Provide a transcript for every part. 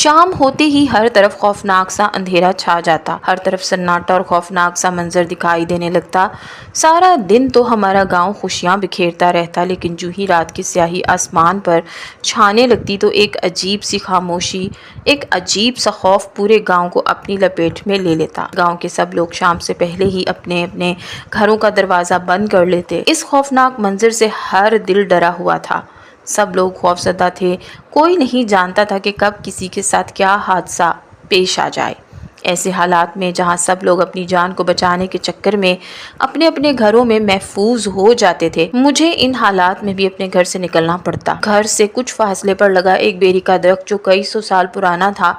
شام ہوتے ہی ہر طرف خوفناک سا اندھیرا چھا جاتا، ہر طرف سناٹا اور خوفناک سا منظر دکھائی دینے لگتا۔ سارا دن تو ہمارا گاؤں خوشیاں بکھیرتا رہتا، لیکن جو ہی رات کی سیاہی آسمان پر چھانے لگتی تو ایک عجیب سی خاموشی، ایک عجیب سا خوف پورے گاؤں کو اپنی لپیٹ میں لے لیتا۔ گاؤں کے سب لوگ شام سے پہلے ہی اپنے اپنے گھروں کا دروازہ بند کر لیتے۔ اس خوفناک منظر سے ہر دل ڈرا ہوا تھا، سب لوگ خوفزدہ تھے، کوئی نہیں جانتا تھا کہ کب کسی کے ساتھ کیا حادثہ پیش آ جائے۔ ایسے حالات میں جہاں سب لوگ اپنی جان کو بچانے کے چکر میں اپنے اپنے گھروں میں محفوظ ہو جاتے تھے، مجھے ان حالات میں بھی اپنے گھر سے نکلنا پڑتا۔ گھر سے کچھ فاصلے پر لگا ایک بیری کا درخت جو کئی سو سال پرانا تھا،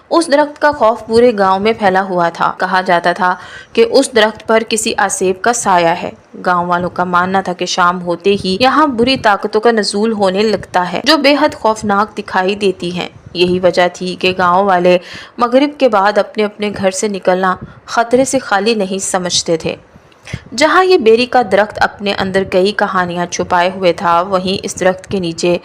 اس درخت کا خوف پورے گاؤں میں پھیلا ہوا تھا۔ کہا جاتا تھا کہ اس درخت پر کسی عصیب کا سایہ ہے۔ گاؤں والوں کا ماننا تھا کہ شام ہوتے ہی یہاں بری طاقتوں کا نزول ہونے لگتا ہے جو بے حد خوفناک دکھائی دیتی ہیں۔ یہی وجہ تھی کہ گاؤں والے مغرب کے بعد اپنے اپنے گھر سے نکلنا خطرے سے خالی نہیں سمجھتے تھے۔ جہاں یہ بیری کا درخت اپنے اندر کئی کہانیاں چھپائے ہوئے تھا، وہیں اس درخت کے نیچے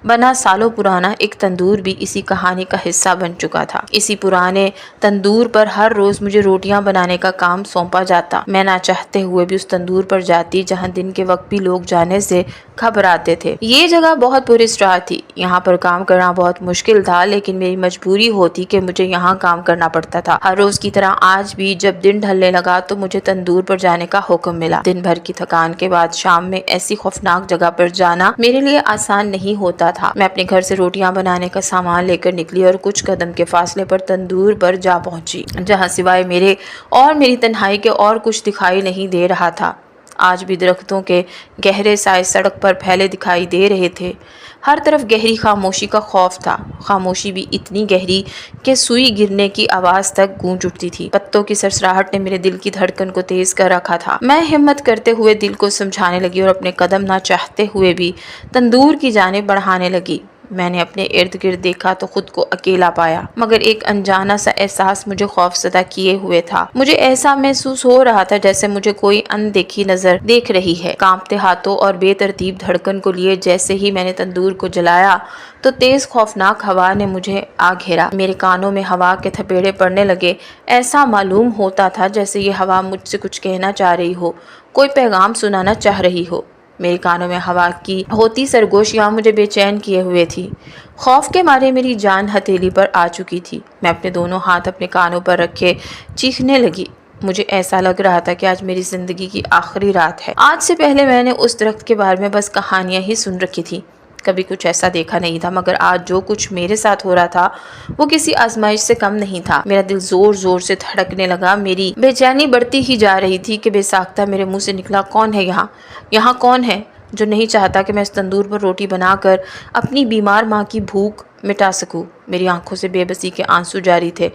بنا سالوں پرانا ایک تندور بھی اسی کہانی کا حصہ بن چکا تھا۔ اسی پرانے تندور پر ہر روز مجھے روٹیاں بنانے کا کام سونپا جاتا۔ میں نہ چاہتے ہوئے بھی اس تندور پر جاتی جہاں دن کے وقت بھی لوگ جانے سے گھبراتے تھے۔ یہ جگہ بہت پراسرار تھی، یہاں پر کام کرنا بہت مشکل تھا، لیکن میری مجبوری ہوتی کہ مجھے یہاں کام کرنا پڑتا تھا۔ ہر روز کی طرح آج بھی جب دن ڈھلنے لگا تو مجھے تندور پر جانے کا حکم ملا۔ دن بھر کی تھکان کے بعد شام میں ایسی خوفناک جگہ پر جانا میرے لیے آسان نہیں ہوتا تھا۔ میں اپنے گھر سے روٹیاں بنانے کا سامان لے کر نکلی اور کچھ قدم کے فاصلے پر تندور پر جا پہنچی، جہاں سوائے میرے اور میری تنہائی کے اور کچھ دکھائی نہیں دے رہا تھا۔ آج بھی درختوں کے گہرے سائے سڑک پر پھیلے دکھائی دے رہے تھے۔ ہر طرف گہری خاموشی کا خوف تھا، خاموشی بھی اتنی گہری کہ سوئی گرنے کی آواز تک گونج اٹھتی تھی۔ پتوں کی سرسراہٹ نے میرے دل کی دھڑکن کو تیز کر رکھا تھا۔ میں ہمت کرتے ہوئے دل کو سمجھانے لگی اور اپنے قدم نہ چاہتے ہوئے بھی تندور کی جانب بڑھانے لگی۔ میں نے اپنے ارد گرد دیکھا تو خود کو اکیلا پایا، مگر ایک انجانا سا احساس مجھے خوفزدہ کیے ہوئے تھا۔ مجھے ایسا محسوس ہو رہا تھا جیسے مجھے کوئی اندیکھی نظر دیکھ رہی ہے۔ کانپتے ہاتھوں اور بے ترتیب دھڑکن کو لیے جیسے ہی میں نے تندور کو جلایا تو تیز خوفناک ہوا نے مجھے آ گھیرا۔ میرے کانوں میں ہوا کے تھپیڑے پڑنے لگے۔ ایسا معلوم ہوتا تھا جیسے یہ ہوا مجھ سے کچھ کہنا چاہ رہی ہو، کوئی پیغام سنانا چاہ رہی ہو۔ میرے کانوں میں ہوا کی ہوتی سرگوشیاں مجھے بے چین کیے ہوئے تھی۔ خوف کے مارے میری جان ہتھیلی پر آ چکی تھی۔ میں اپنے دونوں ہاتھ اپنے کانوں پر رکھے چیخنے لگی۔ مجھے ایسا لگ رہا تھا کہ آج میری زندگی کی آخری رات ہے۔ آج سے پہلے میں نے اس درخت کے بارے میں بس کہانیاں ہی سن رکھی تھی، کبھی کچھ ایسا دیکھا نہیں تھا، مگر آج جو کچھ میرے ساتھ ہو رہا تھا وہ کسی آزمائش سے کم نہیں تھا۔ میرا دل زور زور سے دھڑکنے لگا، میری بے چینی بڑھتی ہی جا رہی تھی کہ بے ساختہ میرے منہ سے نکلا، کون ہے یہاں کون ہے جو نہیں چاہتا کہ میں اس تندور پر روٹی بنا کر اپنی بیمار ماں کی بھوک مٹا سکوں۔ میری آنکھوں سے بے بسی کے آنسو جاری تھے،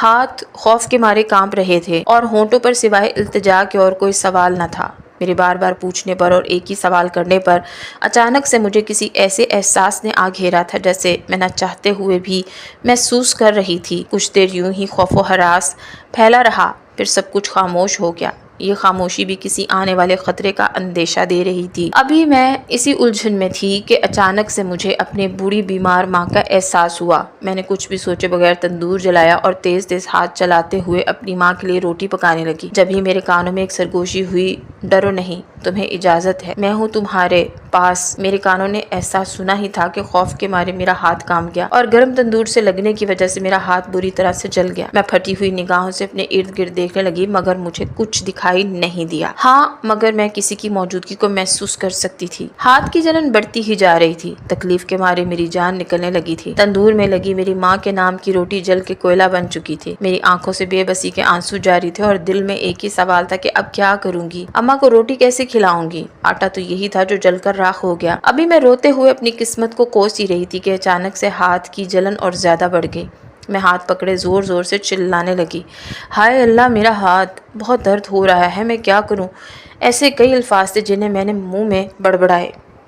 ہاتھ خوف کے مارے کانپ رہے تھے اور ہونٹوں پر سوائے التجا کے اور کوئی سوال نہ تھا۔ میرے بار بار پوچھنے پر اور ایک ہی سوال کرنے پر اچانک سے مجھے کسی ایسے احساس نے آ گھیرا تھا جیسے میں نہ چاہتے ہوئے بھی محسوس کر رہی تھی۔ کچھ دیر یوں ہی خوف و ہراس پھیلا رہا، پھر سب کچھ خاموش ہو گیا۔ یہ خاموشی بھی کسی آنے والے خطرے کا اندیشہ دے رہی تھی۔ ابھی میں اسی الجھن میں تھی کہ اچانک سے مجھے اپنے بوڑھی بیمار ماں کا احساس ہوا۔ میں نے کچھ بھی سوچے بغیر تندور جلایا اور تیز تیز ہاتھ چلاتے ہوئے اپنی ماں کے لیے روٹی پکانے لگی۔ جب ہی میرے کانوں میں ایک سرگوشی ہوئی، ڈرو نہیں، تمہیں اجازت ہے، میں ہوں تمہارے پاس۔ میرے کانوں نے احساس سنا ہی تھا کہ خوف کے مارے میرا ہاتھ کانپ گیا اور گرم تندور سے لگنے کی وجہ سے میرا ہاتھ بری طرح سے جل گیا۔ میں پھٹی ہوئی نگاہوں سے اپنے ارد گرد دیکھنے لگی، مگر مجھے کچھ دکھائی نہیں دیا۔ ہاں، مگر میں کسی کی موجودگی کو محسوس کر سکتی تھی۔ ہاتھ کی جلن بڑھتی ہی جا رہی تھی، تکلیف کے مارے میری جان نکلنے لگی تھی۔ تندور میں لگی میری ماں کے نام کی روٹی جل کے کوئلہ بن چکی تھی۔ میری آنکھوں سے بے بسی کے آنسو جاری تھے اور دل میں ایک ہی سوال تھا کہ اب کیا کروں گی، اماں کو روٹی کیسے کھلاؤں گی؟ آٹا تو یہی تھا جو جل کر راکھ ہو گیا۔ ابھی میں روتے ہوئے اپنی قسمت کو کوس ہی رہی تھی کہ اچانک سے ہاتھ کی جلن اور زیادہ بڑھ گئی۔ میں ہاتھ پکڑے زور زور سے چلانے لگی، ہائے اللہ، میرا ہاتھ بہت درد ہو رہا ہے، میں کیا کروں؟ ایسے کئی الفاظ تھے جنہیں میں نے منہ میں بڑبڑائے،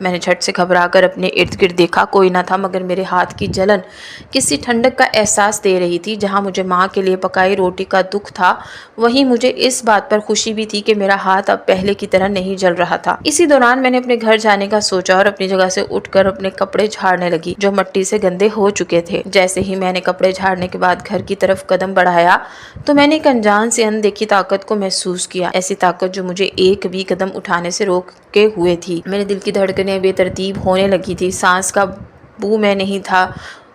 میں نے جھٹ سے گھبرا کر اپنے ارد گرد دیکھا، کوئی نہ تھا، مگر میرے ہاتھ کی جلن کسی ٹھنڈک کا احساس دے رہی تھی۔ جہاں مجھے ماں کے لیے پکائی روٹی کا دکھ تھا، وہیں مجھے اس بات پر خوشی بھی تھی کہ میرا ہاتھ اب پہلے کی طرح نہیں جل رہا تھا۔ اسی دوران میں نے اپنے گھر جانے کا سوچا اور اپنی جگہ سے اٹھ کر اپنے کپڑے جھاڑنے لگی جو مٹی سے گندے ہو چکے تھے۔ جیسے ہی میں نے کپڑے جھاڑنے کے بعد گھر کی طرف قدم بڑھایا تو میں نے ایک انجان سے اندیکھی طاقت کو محسوس کیا، ایسی طاقت جو مجھے ایک بھی قدم اٹھانے سے روکے ہوئے تھی۔ میرے دل کی دھڑکنیں بے ترتیب ہونے لگی تھی، سانس کا بو میں نہیں تھا،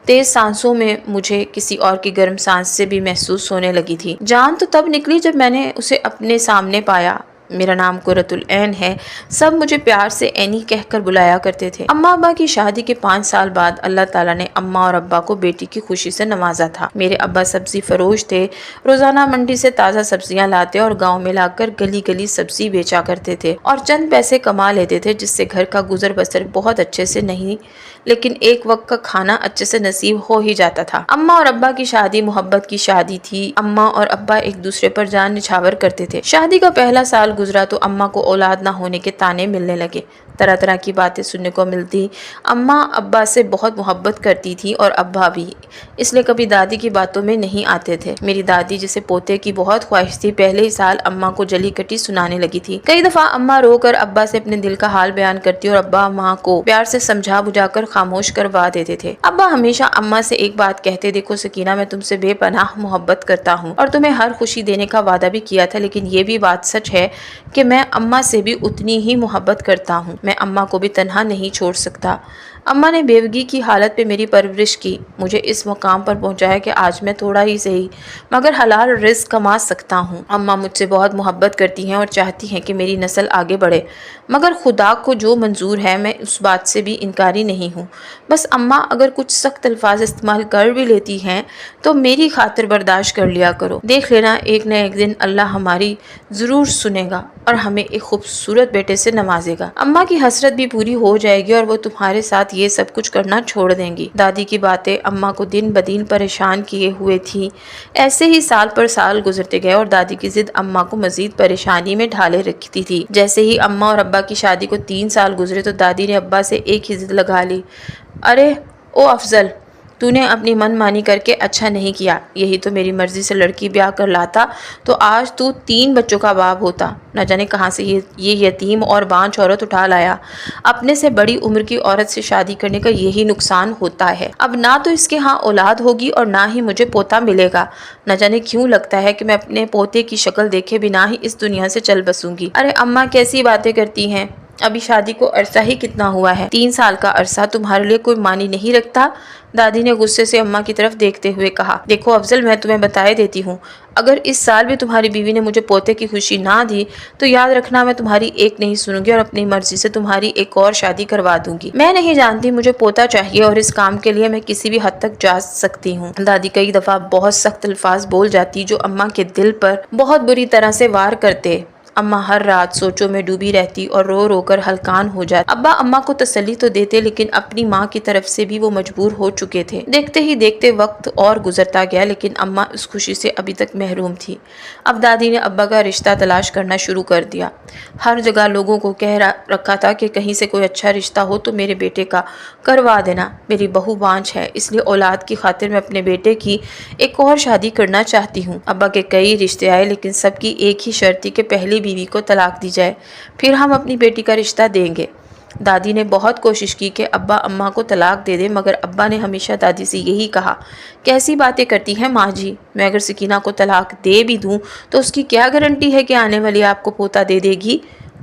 تیز سانسوں میں مجھے کسی اور کی گرم سانس سے بھی محسوس ہونے لگی تھی۔ جان تو تب نکلی جب میں نے اسے اپنے سامنے پایا۔ میرا نام قرۃ العین ہے، سب مجھے پیار سے عینی کہہ کر بلایا کرتے تھے۔ اماں ابا کی شادی کے 5 سال بعد اللہ تعالیٰ نے اماں اور ابا کو بیٹی کی خوشی سے نوازا تھا۔ میرے ابا سبزی فروش تھے، روزانہ منڈی سے تازہ سبزیاں لاتے اور گاؤں میں لا کر گلی گلی سبزی بیچا کرتے تھے اور چند پیسے کما لیتے تھے، جس سے گھر کا گزر بسر بہت اچھے سے نہیں لیکن ایک وقت کا کھانا اچھے سے نصیب ہو ہی جاتا تھا۔ اماں اور ابا کی شادی محبت کی شادی تھی۔ اماں اور ابا ایک دوسرے پر جان نچھاور کرتے تھے۔ شادی کا پہلا سال گزرا تو اماں کو اولاد نہ ہونے کے تانے ملنے لگے، طرح طرح کی باتیں سننے کو ملتی۔ اماں ابا سے بہت محبت کرتی تھی اور ابا بھی، اس لیے کبھی دادی کی باتوں میں نہیں آتے تھے۔ میری دادی جسے پوتے کی بہت خواہش تھی، پہلے ہی سال اماں کو جلی کٹی سنانے لگی تھی۔ کئی دفعہ اماں رو کر ابا سے اپنے دل کا حال بیان کرتی اور ابا ماں کو پیار سے سمجھا بجھا کر خاموش کروا دیتے تھے۔ ابا ہمیشہ اماں سے ایک بات کہتے، دیکھو سکینہ، میں تم سے بے پناہ محبت کرتا ہوں اور تمہیں ہر خوشی دینے کا وعدہ بھی کیا تھا، لیکن یہ بھی بات سچ ہے کہ میں اماں سے بھی اتنی ہی محبت کرتا ہوں، میں اماں کو بھی تنہا نہیں چھوڑ سکتا۔ اماں نے بیوگی کی حالت پہ میری پرورش کی، مجھے اس مقام پر پہنچایا کہ آج میں تھوڑا ہی صحیح مگر حلال رزق کما سکتا ہوں۔ اماں مجھ سے بہت محبت کرتی ہیں اور چاہتی ہیں کہ میری نسل آگے بڑھے، مگر خدا کو جو منظور ہے میں اس بات سے بھی انکاری نہیں ہوں۔ بس اماں اگر کچھ سخت الفاظ استعمال کر بھی لیتی ہیں تو میری خاطر برداشت کر لیا کرو، دیکھ لینا ایک نہ ایک دن اللہ ہماری ضرور سنے گا اور ہمیں ایک خوبصورت بیٹے سے نوازے گا۔ اماں کی حسرت بھی پوری ہو جائے گی اور وہ تمہارے ساتھ یہ سب کچھ کرنا چھوڑ دیں گی۔ دادی کی باتیں اماں کو دن بدن پریشان کیے ہوئے تھی۔ ایسے ہی سال پر سال گزرتے گئے اور دادی کی ضد اماں کو مزید پریشانی میں ڈھالے رکھتی تھی۔ جیسے ہی اماں اور ابا کی شادی کو 3 سال گزرے تو دادی نے ابا سے ایک ہی ضد لگا لی، ارے او افضل، تو نے اپنی من مانی کر کے اچھا نہیں کیا، یہی تو میری مرضی سے لڑکی بیاہ کر لاتا تو آج تو 3 بچوں کا باپ ہوتا، نہ جانے کہاں سے یہ یتیم اور بانجھ عورت اٹھا لایا۔ اپنے سے بڑی عمر کی عورت سے شادی کرنے کا یہی نقصان ہوتا ہے، اب نہ تو اس کے ہاں اولاد ہوگی اور نہ ہی مجھے پوتا ملے گا، نہ جانے کیوں لگتا ہے کہ میں اپنے پوتے کی شکل دیکھے بنا ہی اس دنیا سے چل بسوں گی۔ ارے اماں کیسی باتیں کرتی ہیں، ابھی شادی کو عرصہ ہی کتنا ہوا ہے، 3 سال کا عرصہ تمہارے لیے کوئی معنی نہیں رکھتا؟ دادی نے غصے سے اماں کی طرف دیکھتے ہوئے کہا، دیکھو افضل، میں تمہیں بتائے دیتی ہوں، اگر اس سال بھی تمہاری بیوی نے مجھے پوتے کی خوشی نہ دی تو یاد رکھنا میں تمہاری ایک نہیں سنوں گی اور اپنی مرضی سے تمہاری ایک اور شادی کروا دوں گی۔ میں نہیں جانتی، مجھے پوتا چاہیے اور اس کام کے لیے میں کسی بھی حد تک جا سکتی ہوں۔ دادی کئی دفعہ بہت سخت الفاظ بول جاتی جو اماں کے دل پر بہت بری طرح سے وار کرتے۔ اماں ہر رات سوچوں میں ڈوبی رہتی اور رو رو کر ہلکان ہو جاتی۔ ابا اماں کو تسلی تو دیتے لیکن اپنی ماں کی طرف سے بھی وہ مجبور ہو چکے تھے۔ دیکھتے ہی دیکھتے وقت اور گزرتا گیا لیکن اماں اس خوشی سے ابھی تک محروم تھی۔ اب دادی نے ابا کا رشتہ تلاش کرنا شروع کر دیا۔ ہر جگہ لوگوں کو کہہ رکھا تھا کہ کہیں سے کوئی اچھا رشتہ ہو تو میرے بیٹے کا کروا دینا، میری بہو بانجھ ہے، اس لیے اولاد کی خاطر میں اپنے بیٹے کی ایک اور شادی کرنا چاہتی ہوں۔ ابا کے کئی رشتے آئے لیکن سب کی ایک ہی شرط تھی کہ پہلی بیوی کو طلاق دی جائے، پھر ہم اپنی بیٹی کا رشتہ دیں گے۔ دادی نے بہت کوشش کی کہ ابا اماں کو طلاق دے دے، مگر ابا نے ہمیشہ دادی سے یہی کہا، کیسی باتیں کرتی ہیں ماں جی، میں اگر سکینہ کو طلاق دے بھی دوں تو اس کی کیا گارنٹی ہے کہ آنے والی آپ کو پوتا دے دے گی؟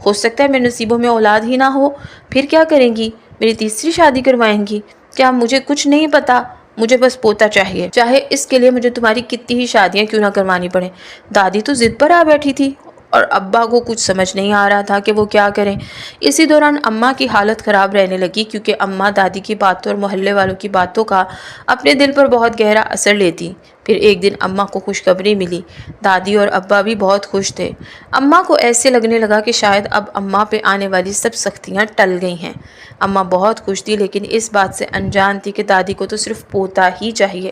ہو سکتا ہے میرے نصیبوں میں اولاد ہی نہ ہو، پھر کیا کریں گی؟ میری تیسری شادی کروائیں گی؟ کیا مجھے کچھ نہیں پتا، مجھے بس پوتا چاہیے، چاہے اس کے لیے مجھے تمہاری کتنی ہی شادیاں کیوں نہ کروانی پڑیں۔ دادی تو ضد پر آ بیٹھی تھی اور ابا کو کچھ سمجھ نہیں آ رہا تھا کہ وہ کیا کریں۔ اسی دوران اماں کی حالت خراب رہنے لگی کیونکہ اماں دادی کی باتوں اور محلے والوں کی باتوں کا اپنے دل پر بہت گہرا اثر لیتی۔ پھر ایک دن اماں کو خوشخبری ملی، دادی اور ابا بھی بہت خوش تھے۔ اماں کو ایسے لگنے لگا کہ شاید اب اماں پہ آنے والی سب سختیاں ٹل گئی ہیں۔ اماں بہت خوش تھی لیکن اس بات سے انجان تھی کہ دادی کو تو صرف پوتا ہی چاہیے،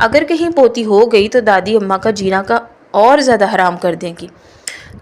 اگر کہیں پوتی ہو گئی تو دادی اماں کا جینا کا اور زیادہ حرام کر دیں گی۔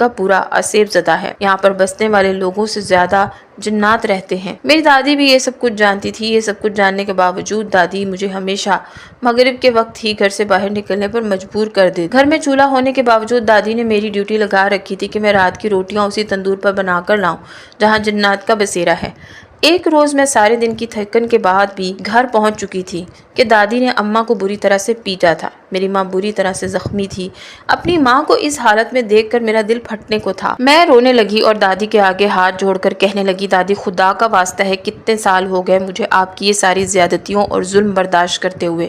کا پورا اثیب زدہ ہے، یہاں پر بسنے والے لوگوں سے زیادہ جنات رہتے ہیں۔ میری دادی بھی یہ سب کچھ جانتی تھی، یہ سب کچھ جاننے کے باوجود دادی مجھے ہمیشہ مغرب کے وقت ہی گھر سے باہر نکلنے پر مجبور کر دی۔ گھر میں چولہا ہونے کے باوجود دادی نے میری ڈیوٹی لگا رکھی تھی کہ میں رات کی روٹیاں اسی تندور پر بنا کر لاؤں جہاں جنات کا بسیرا ہے۔ ایک روز میں سارے دن کی تھکن کے بعد بھی گھر پہنچ چکی تھی کہ دادی نے اماں کو بری طرح سے پیٹا تھا۔ میری ماں بری طرح سے زخمی تھی۔ اپنی ماں کو اس حالت میں دیکھ کر میرا دل پھٹنے کو تھا۔ میں رونے لگی اور دادی کے آگے ہاتھ جوڑ کر کہنے لگی، دادی خدا کا واسطہ ہے، کتنے سال ہو گئے مجھے آپ کی یہ ساری زیادتیوں اور ظلم برداشت کرتے ہوئے۔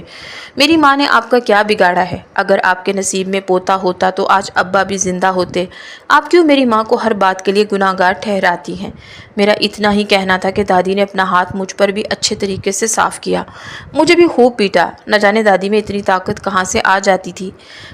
میری ماں نے آپ کا کیا بگاڑا ہے؟ اگر آپ کے نصیب میں پوتا ہوتا تو آج ابا بھی زندہ ہوتے۔ آپ کیوں میری ماں کو ہر بات کے لیے گناہگار ٹھہراتی ہیں؟ میرا اتنا ہی کہنا تھا کہ دادی نے اپنا ہاتھ مجھ پر بھی اچھے طریقے سے صاف کیا، مجھے بھی خوب پیٹا۔ نہ جانے دادی میں اتنی طاقت کہاں سے آ جاتی تھی۔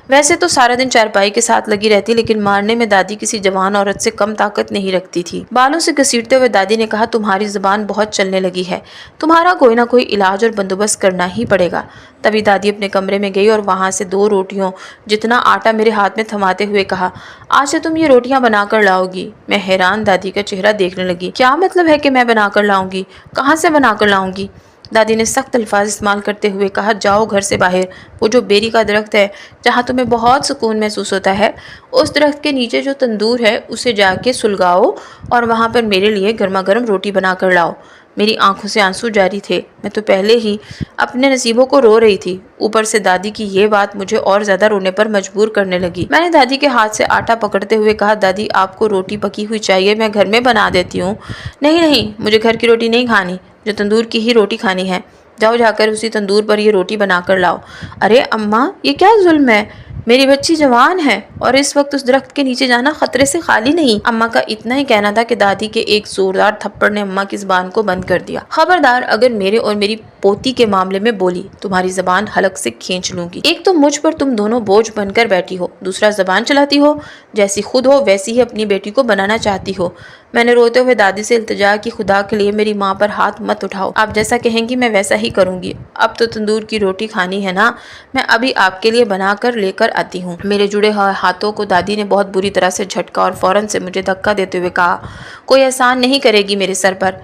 ویسے تو سارا دن چارپائی کے ساتھ لگی رہتی، لیکن مارنے میں دادی کسی جوان عورت سے کم طاقت نہیں رکھتی تھی۔ بالوں سے گھسیٹتے ہوئے دادی نے کہا، تمہاری زبان بہت چلنے لگی ہے، تمہارا کوئی نہ کوئی علاج اور بندوبست کرنا ہی پڑے گا۔ تبھی دادی اپنے کمرے میں گئی اور وہاں سے 2 روٹیوں جتنا آٹا میرے ہاتھ میں تھماتے ہوئے کہا، آج سے تم یہ روٹیاں بنا کر لاؤ گی۔ میں حیران دادی کا چہرہ دیکھنے لگی۔ کیا مطلب ہے کہ میں بنا کر لاؤں گی؟ کہاں سے بنا کر لاؤں گی؟ دادی نے سخت الفاظ استعمال کرتے ہوئے کہا، جاؤ گھر سے باہر، وہ جو بیری کا درخت ہے جہاں تمہیں بہت سکون محسوس ہوتا ہے، اس درخت کے نیچے جو تندور ہے اسے جا کے سلگاؤ اور وہاں پر میرے لیے گرما گرم روٹی بنا کر لاؤ۔ میری آنکھوں سے آنسو جاری تھے، میں تو پہلے ہی اپنے نصیبوں کو رو رہی تھی، اوپر سے دادی کی یہ بات مجھے اور زیادہ رونے پر مجبور کرنے لگی۔ میں نے دادی کے ہاتھ سے آٹا پکڑتے ہوئے کہا، دادی آپ کو روٹی پکی ہوئی چاہیے، میں گھر میں بنا دیتی ہوں۔ نہیں نہیں، مجھے گھر کی روٹی نہیں کھانی، جو تندور کی ہی روٹی کھانی ہے۔ جاؤ جا کر اسی تندور پر یہ روٹی بنا کر لاؤ۔ ارے اماں، یہ کیا ظلم ہے؟ میری بچی جوان ہے اور اس وقت اس درخت کے نیچے جانا خطرے سے خالی نہیں۔ اماں کا اتنا ہی کہنا تھا کہ دادی کے ایک زوردار تھپڑ نے اماں کی زبان کو بند کر دیا۔ خبردار اگر میرے اور میری پوتی کے معاملے میں بولی، تمہاری زبان حلق سے کھینچ لوں گی۔ ایک تو مجھ پر تم دونوں بوجھ بن کر بیٹھی ہو، دوسرا زبان چلاتی ہو، جیسی خود ہو ویسی ہی اپنی بیٹی کو بنانا چاہتی ہو۔ میں نے روتے ہوئے دادی سے التجا کی، خدا کے لیے میری ماں پر ہاتھ مت اٹھاؤ، آپ جیسا کہیں گی میں ویسا ہی کروں گی۔ اب تو تندور کی روٹی کھانی ہے نا، میں ابھی آپ کے لیے بنا کر لے کر آتی ہوں۔ میرے جڑے ہوئے ہاتھوں کو دادی نے بہت بری طرح سے جھٹکا اور فوراً سے مجھے دھکا دیتے ہوئے کہا، کوئی احسان نہیں کرے گی میرے سر پر،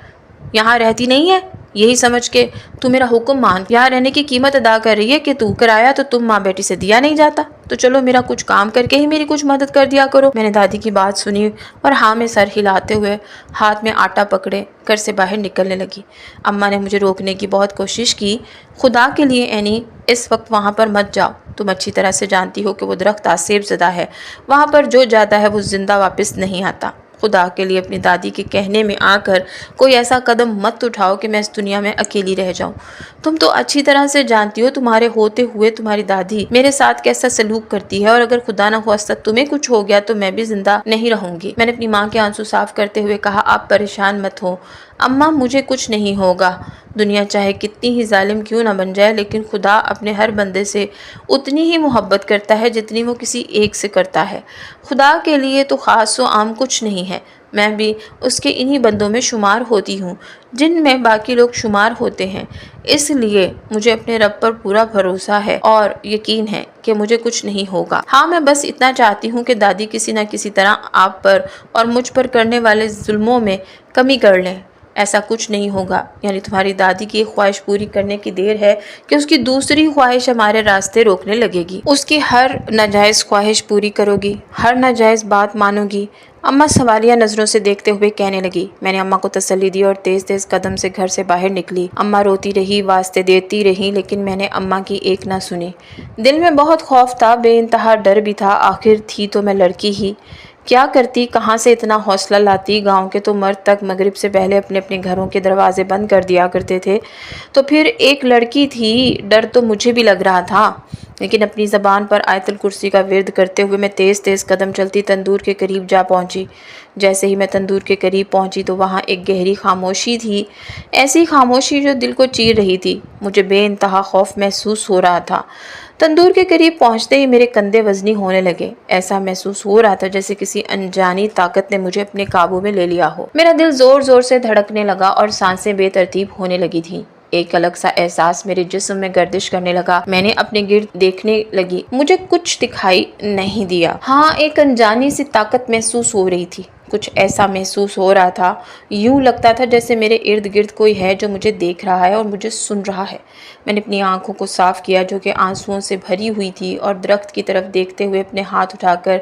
یہاں رہتی نہیں ہے یہی سمجھ کے تو میرا حکم مان، یہاں رہنے کی قیمت ادا کر رہی ہے کہ تو کرایہ تو تم ماں بیٹی سے دیا نہیں جاتا، تو چلو میرا کچھ کام کر کے ہی میری کچھ مدد کر دیا کرو۔ میں نے دادی کی بات سنی اور ہاں میں سر ہلاتے ہوئے ہاتھ میں آٹا پکڑے گھر سے باہر نکلنے لگی۔ اماں نے مجھے روکنے کی بہت کوشش کی، خدا کے لیے اینی اس وقت وہاں پر مت جاؤ، تم اچھی طرح سے جانتی ہو کہ وہ درخت آسیب زدہ ہے، وہاں پر جو جاتا ہے وہ زندہ واپس نہیں آتا۔ خدا کے لیے اپنی دادی کے کہنے میں آ کر کوئی ایسا قدم مت اٹھاؤ کہ میں اس دنیا میں اکیلی رہ جاؤں۔ تم تو اچھی طرح سے جانتی ہو تمہارے ہوتے ہوئے تمہاری دادی میرے ساتھ کیسا سلوک کرتی ہے، اور اگر خدا نہ خواستہ تمہیں کچھ ہو گیا تو میں بھی زندہ نہیں رہوں گی۔ میں نے اپنی ماں کے آنسو صاف کرتے ہوئے کہا، آپ پریشان مت ہو اماں، مجھے کچھ نہیں ہوگا۔ دنیا چاہے کتنی ہی ظالم کیوں نہ بن جائے، لیکن خدا اپنے ہر بندے سے اتنی ہی محبت کرتا ہے جتنی وہ کسی ایک سے کرتا ہے۔ خدا کے لیے تو خاص و عام کچھ نہیں ہے، میں بھی اس کے انہی بندوں میں شمار ہوتی ہوں جن میں باقی لوگ شمار ہوتے ہیں، اس لیے مجھے اپنے رب پر پورا بھروسہ ہے اور یقین ہے کہ مجھے کچھ نہیں ہوگا۔ ہاں میں بس اتنا چاہتی ہوں کہ دادی کسی نہ کسی طرح آپ پر اور مجھ پر کرنے والے ظلموں میں کمی کر لیں، ایسا کچھ نہیں ہوگا۔ یعنی تمہاری دادی کی ایک خواہش پوری کرنے کی دیر ہے کہ اس کی دوسری خواہش ہمارے راستے روکنے لگے گی، اس کی ہر ناجائز خواہش پوری کرو گی، ہر ناجائز بات مانو گی۔ اماں سوالیہ نظروں سے دیکھتے ہوئے کہنے لگی۔ میں نے اماں کو تسلی دی اور تیز تیز قدم سے گھر سے باہر نکلی۔ اماں روتی رہی، واسطے دیتی رہی، لیکن میں نے اماں کی ایک نہ سنی۔ دل میں بہت خوف تھا، بے انتہا ڈر بھی تھا، آخر تھی تو میں لڑکی ہی، کیا کرتی، کہاں سے اتنا حوصلہ لاتی؟ گاؤں کے تو مرد تک مغرب سے پہلے اپنے اپنے گھروں کے دروازے بند کر دیا کرتے تھے، تو پھر ایک لڑکی تھی، ڈر تو مجھے بھی لگ رہا تھا، لیکن اپنی زبان پر آیت الکرسی کا ورد کرتے ہوئے میں تیز تیز قدم چلتی تندور کے قریب جا پہنچی۔ جیسے ہی میں تندور کے قریب پہنچی تو وہاں ایک گہری خاموشی تھی، ایسی خاموشی جو دل کو چیر رہی تھی۔ مجھے بے انتہا خوف محسوس ہو رہا تھا۔ تندور کے قریب پہنچتے ہی میرے کندھے وزنی ہونے لگے، ایسا محسوس ہو رہا تھا جیسے کسی انجانی طاقت نے مجھے اپنے قابو میں لے لیا ہو۔ میرا دل زور زور سے دھڑکنے لگا اور سانسیں بے ترتیب ہونے لگی تھیں۔ ایک الگ سا احساس میرے جسم میں گردش کرنے لگا۔ میں نے اپنے گرد دیکھنے لگی، مجھے کچھ دکھائی نہیں دیا۔ ہاں، ایک انجانی سی طاقت محسوس ہو رہی تھی۔ کچھ ایسا محسوس ہو رہا تھا، یوں لگتا تھا جیسے میرے ارد گرد کوئی ہے جو مجھے دیکھ رہا ہے اور مجھے سن رہا ہے۔ میں نے اپنی آنکھوں کو صاف کیا جو کہ آنسوؤں سے بھری ہوئی تھی، اور درخت کی طرف دیکھتے ہوئے اپنے ہاتھ اٹھا کر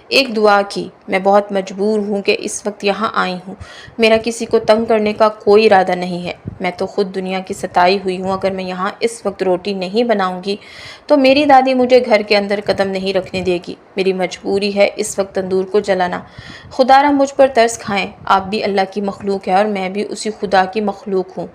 ایک دعا کی۔ میں بہت مجبور ہوں کہ اس وقت یہاں آئی ہوں۔ میرا کسی کو تنگ کرنے کا کوئی ارادہ نہیں ہے۔ میں تو خود دنیا کی ستائی ہوئی ہوں۔ اگر میں یہاں اس وقت روٹی نہیں بناؤں گی تو میری دادی مجھے گھر کے اندر قدم نہیں رکھنے دے گی۔ میری مجبوری ہے اس وقت تندور کو جلانا۔ خدا را مجھ پر ترس کھائیں، آپ بھی اللہ کی مخلوق ہیں اور میں بھی اسی خدا کی مخلوق ہوں۔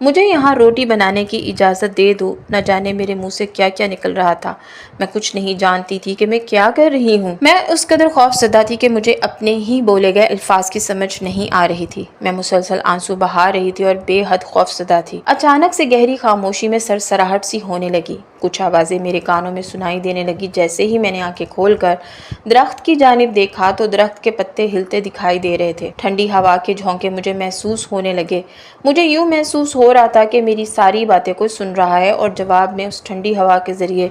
مجھے یہاں روٹی بنانے کی اجازت دے دو۔ نہ جانے میرے منہ سے کیا کیا نکل رہا تھا۔ میں کچھ نہیں جانتی تھی کہ میں کیا کر رہی ہوں۔ میں اس قدر خوف زدہ تھی کہ مجھے اپنے ہی بولے گئے الفاظ کی سمجھ نہیں آ رہی تھی۔ میں مسلسل آنسو بہا رہی تھی اور بے حد خوف زدہ تھی۔ اچانک سے گہری خاموشی میں سرسراہٹ سی ہونے لگی۔ کچھ آوازیں میرے کانوں میں سنائی دینے لگی۔ جیسے ہی میں نے آنکھیں کھول کر درخت کی جانب دیکھا تو درخت کے پتے ہلتے دکھائی دے رہے تھے۔ ٹھنڈی ہوا کے جھونکے مجھے محسوس ہونے لگے۔ مجھے یوں محسوس ہو رہا تھا کہ میری ساری باتیں کوئی سن رہا ہے اور جواب میں اس ٹھنڈی ہوا کے ذریعے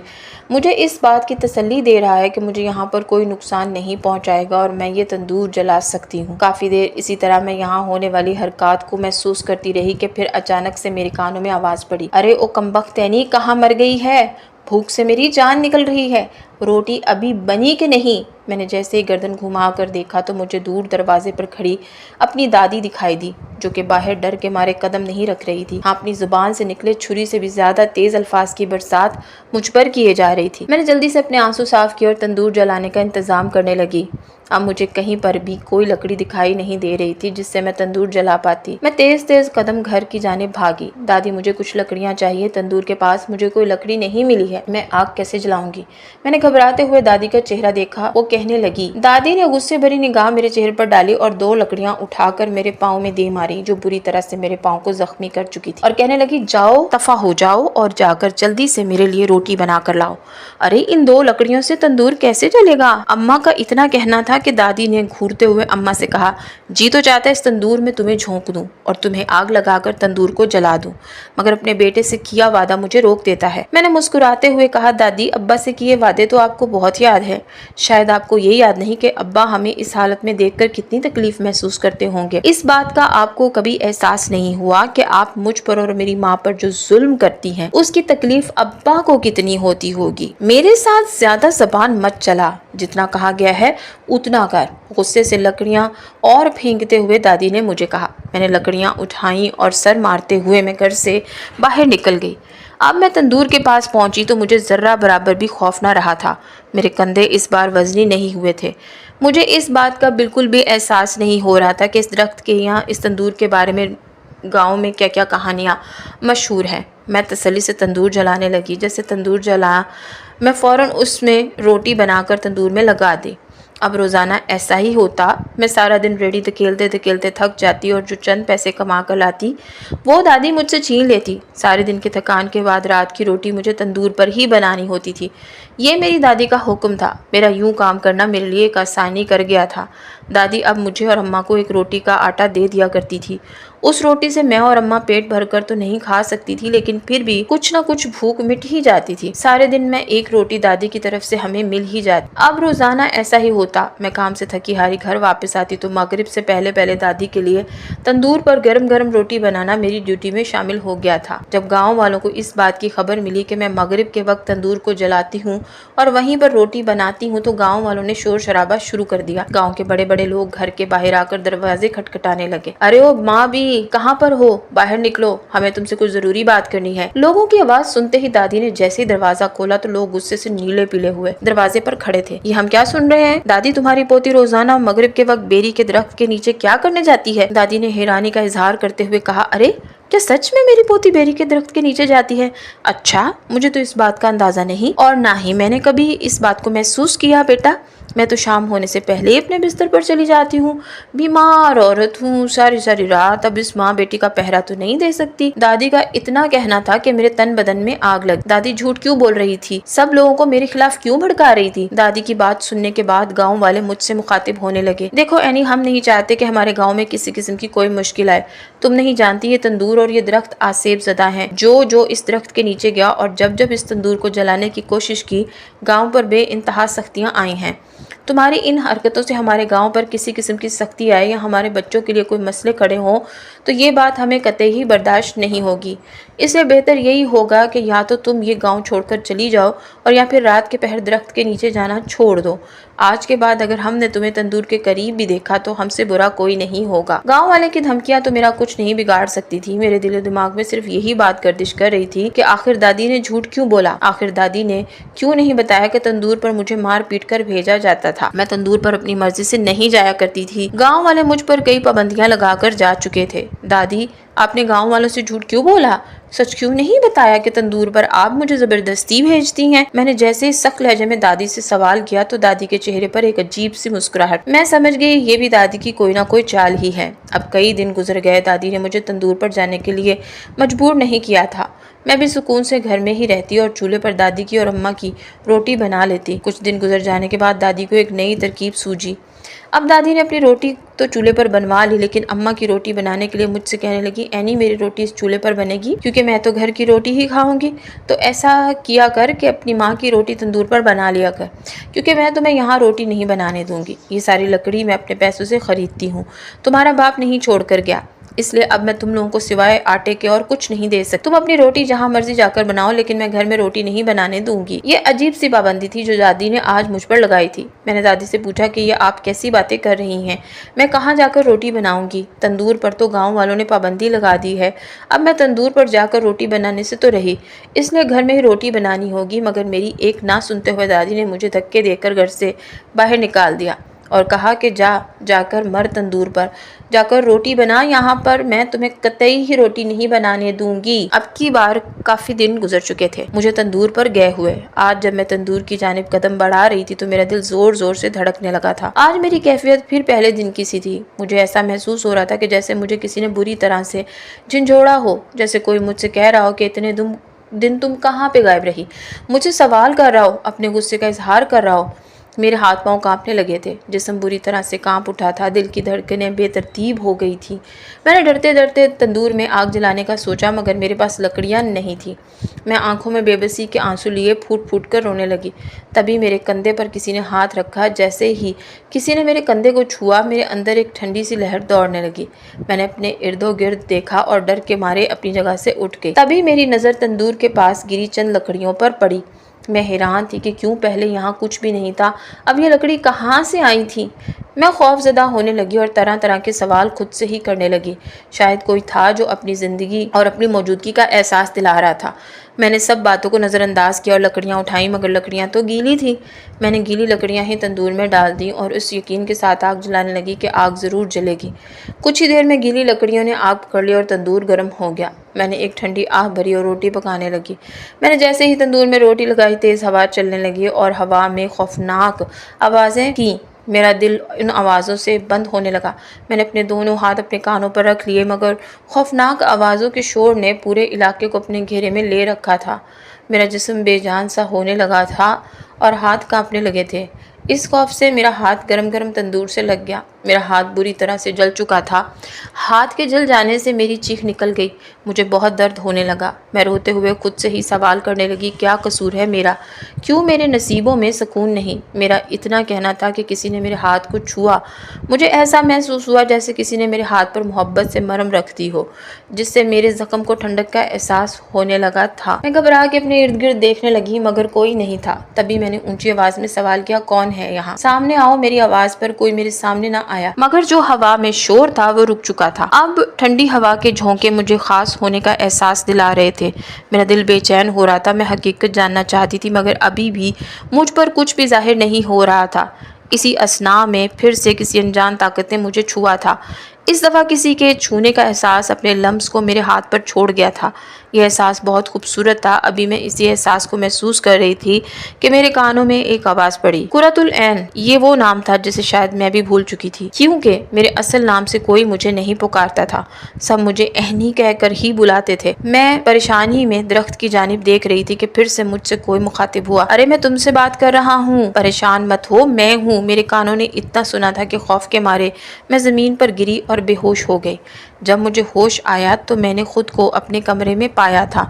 مجھے اس بات کی تسلی دے رہا ہے کہ مجھے یہاں پر کوئی نقصان نہیں پہنچائے گا اور میں یہ تندور جلا سکتی ہوں۔ کافی دیر اسی طرح میں یہاں ہونے والی حرکات کو محسوس کرتی رہی کہ پھر اچانک سے میرے کانوں میں آواز پڑی، ارے او کمبختینی، کہاں مر گئی ہے؟ بھوک سے میری جان نکل رہی ہے۔ روٹی ابھی بنی کہ نہیں؟ میں نے جیسے ہی گردن گھما کر دیکھا تو مجھے دور دروازے پر کھڑی اپنی دادی دکھائی دی، جو کہ باہر ڈر کے مارے قدم نہیں رکھ رہی تھی۔ ہاں، اپنی زبان سے نکلے چھری سے بھی زیادہ تیز الفاظ کی برسات مجھ پر کیے جا رہی تھی۔ میں نے جلدی سے اپنے آنسو صاف کیے اور تندور جلانے کا انتظام کرنے لگی۔ اب مجھے کہیں پر بھی کوئی لکڑی دکھائی نہیں دے رہی تھی جس سے میں تندور جلا پاتی۔ میں تیز تیز قدم گھر کی جانب بھاگی۔ دادی، مجھے کچھ لکڑیاں چاہیے، تندور کے پاس مجھے کوئی لکڑی نہیں ملی ہے، میں آگ کیسے جلاؤں گی؟ میں نے گھبراتے ہوئے دادی کا چہرہ دیکھا۔ وہ کہنے لگی، دادی نے غصے بھری نگاہ میرے چہرے پر ڈالی اور 2 لکڑیاں اٹھا کر میرے پاؤں میں دے ماری جو بری طرح سے میرے پاؤں کو زخمی کر چکی تھی، اور کہنے لگی، جاؤ، دفع ہو جاؤ اور جا کر جلدی سے میرے لیے روٹی بنا کر لاؤ۔ ارے ان 2 لکڑیوں سے تندور کیسے جلے گا؟ اماں کا اتنا کہنا تھا کہ دادی نے گھورتے ہوئے اماں سے کہا، جی تو چاہتا ہے اس تندور میں تمہیں جھونک دوں اور تمہیں آگ لگا کر تندور کو جلا دوں، مگر اپنے بیٹے سے کیا وعدہ مجھے روک دیتا ہے۔ میں نے مسکراتے ہوئے کہا، دادی، ابا سے کیے وعدے تو آپ کو بہت یاد ہے، شاید آپ کو یہ یاد نہیں کہ ابا ہمیں اس حالت میں دیکھ کر کتنی تکلیف محسوس کرتے ہوں گے۔ اس بات کا آپ کو کبھی احساس نہیں ہوا کہ آپ مجھ پر اور میری ماں پر جو ظلم کرتی ہیں اس کی تکلیف ابا کو کتنی ہوتی ہوگی۔ میرے ساتھ زیادہ زبان مت چلا، جتنا کہا گیا ہے اتنا کر۔ غصے سے لکڑیاں اور پھینکتے ہوئے دادی نے مجھے کہا۔ میں نے لکڑیاں اٹھائیں اور سر مارتے ہوئے میں گھر سے باہر نکل گئی۔ اب میں تندور کے پاس پہنچی تو مجھے ذرہ برابر بھی خوف نہ رہا تھا۔ میرے کندھے اس بار وزنی نہیں ہوئے تھے۔ مجھے اس بات کا بالکل بھی احساس نہیں ہو رہا تھا کہ اس درخت کے یہاں اس تندور کے بارے میں گاؤں میں کیا کیا کہانیاں مشہور ہیں۔ میں تسلی سے تندور جلانے لگی۔ جیسے تندور جلا میں فوراً اس میں روٹی بنا کر تندور میں لگا دی۔ اب روزانہ ایسا ہی ہوتا۔ میں سارا دن ریڑھی دھکیلتے دھکیلتے تھک جاتی اور جو چند پیسے کما کر لاتی وہ دادی مجھ سے چھین لیتی۔ سارے دن کی تھکان کے بعد رات کی روٹی مجھے تندور پر ہی بنانی ہوتی تھی۔ یہ میری دادی کا حکم تھا۔ میرا یوں کام کرنا میرے لیے ایک آسانی کر گیا تھا۔ دادی اب مجھے اور اماں کو ایک روٹی کا آٹا دے دیا کرتی تھی۔ اس روٹی سے میں اور اماں پیٹ بھر کر تو نہیں کھا سکتی تھی، لیکن پھر بھی کچھ نہ کچھ بھوک مٹ ہی جاتی تھی۔ سارے دن میں ایک روٹی دادی کی طرف سے ہمیں مل ہی جاتی۔ اب روزانہ ایسا ہی ہوتا۔ میں کام سے تھکی ہاری گھر واپس آتی تو مغرب سے پہلے پہلے دادی کے لیے تندور پر گرم گرم روٹی بنانا میری ڈیوٹی میں شامل ہو گیا تھا۔ جب گاؤں والوں کو اس بات کی خبر ملی کہ میں مغرب کے وقت تندور کو جلاتی ہوں اور وہیں پر روٹی بناتی ہوں تو گاؤں والوں نے شور شرابہ شروع کر دیا۔ گاؤں کے بڑے بڑے لوگ گھر کے باہر آ کر دروازے کھٹکھٹانے لگے۔ ارے او ماں بھی، کہاں پر ہو؟ باہر نکلو، ہمیں تم سے کچھ ضروری بات کرنی ہے۔ لوگوں کی آواز سنتے ہی دادی نے جیسے ہی دروازہ کھولا تو لوگ غصے سے نیلے پیلے ہوئے دروازے پر کھڑے تھے۔ یہ ہم کیا سن رہے ہیں؟ دادی، تمہاری پوتی روزانہ مغرب کے وقت بیری کے درخت کے نیچے کیا کرنے جاتی ہے؟ دادی نے حیرانی کا اظہار کرتے ہوئے کہا، ارے کیا سچ میں میری پوتی بیری کے درخت کے نیچے جاتی ہے؟ اچھا، مجھے تو اس بات کا اندازہ نہیں اور نہ ہی میں نے کبھی اس بات کو محسوس کیا بیٹا۔ میں تو شام ہونے سے پہلے ہی اپنے بستر پر چلی جاتی ہوں۔ بیمار عورت ہوں، ساری ساری رات اب اس ماں بیٹی کا پہرا تو نہیں دے سکتی۔ دادی کا اتنا کہنا تھا کہ میرے تن بدن میں آگ لگ۔ دادی جھوٹ کیوں بول رہی تھی؟ سب لوگوں کو میرے خلاف کیوں بھڑکا رہی تھی؟ دادی کی بات سننے کے بعد گاؤں والے مجھ سے مخاطب ہونے لگے۔ دیکھو اینی، ہم نہیں چاہتے کہ ہمارے گاؤں میں کسی قسم کی کوئی مشکل آئے۔ تم نہیں جانتی یہ تندور تندور اور یہ درخت آسیب زدہ ہیں۔ جو اس درخت کے نیچے گیا اور جب اس تندور کو جلانے کی کوشش کی، گاؤں پر بے انتہا سختیاں آئی ہیں۔ تمہاری ان حرکتوں سے ہمارے گاؤں پر کسی قسم کی سختی آئے یا ہمارے بچوں کے لیے کوئی مسئلے کھڑے ہوں تو یہ بات ہمیں قطعی برداشت نہیں ہوگی۔ اس لیے بہتر یہی ہوگا کہ یا تو تم یہ گاؤں چھوڑ کر چلی جاؤ اور یا پھر رات کے پہر درخت کے نیچے جانا چھوڑ دو۔ آج کے بعد اگر ہم نے تمہیں تندور کے قریب بھی دیکھا تو ہم سے برا کوئی نہیں ہوگا۔ گاؤں والے کی دھمکیاں تو میرا کچھ نہیں بگاڑ سکتی تھی۔ میرے دل و دماغ میں صرف یہی بات گردش کر رہی تھی کہ آخر دادی نے جھوٹ کیوں بولا؟ آخر دادی نے کیوں نہیں بتایا کہ تندور پر مجھے مار پیٹ کر بھیجا جاتا تھا؟ میں تندور پر اپنی مرضی سے نہیں جایا کرتی تھی۔ گاؤں والے مجھ پر کئی پابندیاں لگا کر جا چکے تھے۔ دادی، آپ نے گاؤں والوں سے جھوٹ کیوں بولا؟ سچ کیوں نہیں بتایا کہ تندور پر آپ مجھے زبردستی بھیجتی ہیں؟ میں نے جیسے ہی سخت لہجے میں دادی سے سوال کیا تو دادی کے چہرے پر ایک عجیب سی مسکراہٹ۔ میں سمجھ گئی یہ بھی دادی کی کوئی نہ کوئی چال ہی ہے۔ اب کئی دن گزر گئے، دادی نے مجھے تندور پر جانے کے لیے مجبور نہیں کیا تھا۔ میں بھی سکون سے گھر میں ہی رہتی اور چولہے پر دادی کی اور اماں کی روٹی بنا لیتی۔ کچھ دن گزر جانے کے بعد دادی کو ایک نئی ترکیب سوجی۔ اب دادی نے اپنی روٹی تو چولہے پر بنوا لی، لیکن اماں کی روٹی بنانے کے لیے مجھ سے کہنے لگی، اینی میری روٹی اس چولہے پر بنے گی کیونکہ میں تو گھر کی روٹی ہی کھاؤں گی، تو ایسا کیا کر کہ اپنی ماں کی روٹی تندور پر بنا لیا کر، کیونکہ میں تمہیں یہاں روٹی نہیں بنانے دوں گی۔ یہ ساری لکڑی میں اپنے پیسوں سے خریدتی ہوں، تمہارا باپ نہیں چھوڑ کر گیا، اس لیے اب میں تم لوگوں کو سوائے آٹے کے اور کچھ نہیں دے سکتی۔ تم اپنی روٹی جہاں مرضی جا کر بناؤ، لیکن میں گھر میں روٹی نہیں بنانے دوں گی۔ یہ عجیب سی پابندی تھی جو دادی نے آج مجھ پر لگائی تھی۔ میں نے دادی سے پوچھا کہ یہ آپ کیسی باتیں کر رہی ہیں؟ میں کہاں جا کر روٹی بناؤں گی؟ تندور پر تو گاؤں والوں نے پابندی لگا دی ہے، اب میں تندور پر جا کر روٹی بنانے سے تو رہی، اس لیے گھر میں ہی روٹی بنانی ہوگی۔ مگر میری ایک نہ سنتے ہوئے دادی نے مجھے دھکے دے کر گھر سے باہر نکال دیا اور کہا کہ جا کر مر تندور پر جا کر روٹی بنا، یہاں پر میں تمہیں قطعی ہی روٹی نہیں بنانے دوں گی۔ اب کی بار کافی دن گزر چکے تھے مجھے تندور پر گئے ہوئے۔ آج جب میں تندور کی جانب قدم بڑھا رہی تھی تو میرا دل زور زور سے دھڑکنے لگا تھا۔ آج میری کیفیت پھر پہلے دن کی سی تھی۔ مجھے ایسا محسوس ہو رہا تھا کہ جیسے مجھے کسی نے بری طرح سے جھنجھوڑا ہو، جیسے کوئی مجھ سے کہہ رہا ہو کہ اتنے دن تم کہاں پہ غائب رہی، مجھ سے سوال کر رہا ہو، اپنے غصے کا اظہار کر رہا ہو۔ میرے ہاتھ پاؤں کانپنے لگے تھے، جسم بری طرح سے کانپ اٹھا تھا، دل کی دھڑکنیں بے ترتیب ہو گئی تھی۔ میں نے ڈرتے تندور میں آگ جلانے کا سوچا، مگر میرے پاس لکڑیاں نہیں تھی۔ میں آنکھوں میں بے بسی کے آنسو لیے پھوٹ پھوٹ کر رونے لگی۔ تبھی میرے کندھے پر کسی نے ہاتھ رکھا۔ جیسے ہی کسی نے میرے کندھے کو چھوا، میرے اندر ایک ٹھنڈی سی لہر دوڑنے لگی۔ میں نے اپنے ارد و گرد دیکھا اور ڈر کے مارے اپنی جگہ سے اٹھ گئی۔ تبھی میری نظر تندور کے پاس گری چند لکڑیوں پر پڑی۔ میں حیران تھی کہ کیوں پہلے یہاں کچھ بھی نہیں تھا، اب یہ لکڑی کہاں سے آئی تھی؟ میں خوف زدہ ہونے لگی اور طرح طرح کے سوال خود سے ہی کرنے لگی۔ شاید کوئی تھا جو اپنی زندگی اور اپنی موجودگی کا احساس دلا رہا تھا۔ میں نے سب باتوں کو نظر انداز کیا اور لکڑیاں اٹھائیں، مگر لکڑیاں تو گیلی تھیں۔ میں نے گیلی لکڑیاں ہی تندور میں ڈال دیں اور اس یقین کے ساتھ آگ جلانے لگی کہ آگ ضرور جلے گی۔ کچھ ہی دیر میں گیلی لکڑیوں نے آگ پکڑ لی اور تندور گرم ہو گیا۔ میں نے ایک ٹھنڈی آہ بھری اور روٹی پکانے لگی۔ میں نے جیسے ہی تندور میں روٹی لگائی، تیز ہوا چلنے لگی اور ہوا میں خوفناک آوازیں تھیں۔ میرا دل ان آوازوں سے بند ہونے لگا۔ میں نے اپنے دونوں ہاتھ اپنے کانوں پر رکھ لیے، مگر خوفناک آوازوں کے شور نے پورے علاقے کو اپنے گھیرے میں لے رکھا تھا۔ میرا جسم بے جان سا ہونے لگا تھا اور ہاتھ کانپنے لگے تھے۔ اس خوف سے میرا ہاتھ گرم گرم تندور سے لگ گیا۔ میرا ہاتھ بری طرح سے جل چکا تھا۔ ہاتھ کے جل جانے سے میری چیخ نکل گئی۔ مجھے بہت درد ہونے لگا۔ میں روتے ہوئے خود سے ہی سوال کرنے لگی، کیا قصور ہے میرا؟ کیوں میرے نصیبوں میں سکون نہیں؟ میرا اتنا کہنا تھا کہ کسی نے میرے ہاتھ کو چھوا۔ مجھے ایسا محسوس ہوا جیسے کسی نے میرے ہاتھ پر محبت سے مرہم رکھ دی ہو، جس سے میرے زخم کو ٹھنڈک کا احساس ہونے لگا تھا۔ میں گھبرا کے اپنے ارد گرد دیکھنے لگی، مگر کوئی نہیں تھا۔ تبھی میں نے اونچی آواز میں سوال کیا، کون ہے یہاں؟ سامنے آؤ۔ میری آواز پر کوئی میرے سامنے نہ آیا، مگر جو ہوا میں شور تھا وہ رک چکا تھا۔ اب ٹھنڈی ہوا کے جھونکے مجھے خاص ہونے کا احساس دلا رہے تھے۔ میرا دل بے چین ہو رہا تھا۔ میں حقیقت جاننا چاہتی تھی، مگر ابھی بھی مجھ پر کچھ بھی ظاہر نہیں ہو رہا تھا۔ اسی اثنا میں پھر سے کسی انجان طاقت نے مجھے چھوا تھا۔ اس دفعہ کسی کے چھونے کا احساس اپنے لمس کو میرے ہاتھ پر چھوڑ گیا تھا۔ یہ احساس بہت خوبصورت تھا۔ ابھی میں اسی احساس کو محسوس کر رہی تھی کہ میرے کانوں میں ایک آواز پڑی، قرۃ العین۔ یہ وہ نام تھا جسے شاید میں بھی بھول چکی تھی، کیونکہ میرے اصل نام سے کوئی مجھے نہیں پکارتا تھا، سب مجھے اہنی کہہ کر ہی بلاتے تھے۔ میں پریشانی میں درخت کی جانب دیکھ رہی تھی کہ پھر سے مجھ سے کوئی مخاطب ہوا۔ ارے میں تم سے بات کر رہا ہوں، پریشان مت ہو، میں ہوں۔ میرے کانوں نے اتنا سنا تھا کہ خوف کے مارے میں زمین پر گری اور بے ہوش ہو گئی۔ جب مجھے ہوش آیا تو میں نے خود کو اپنے کمرے میں پایا تھا۔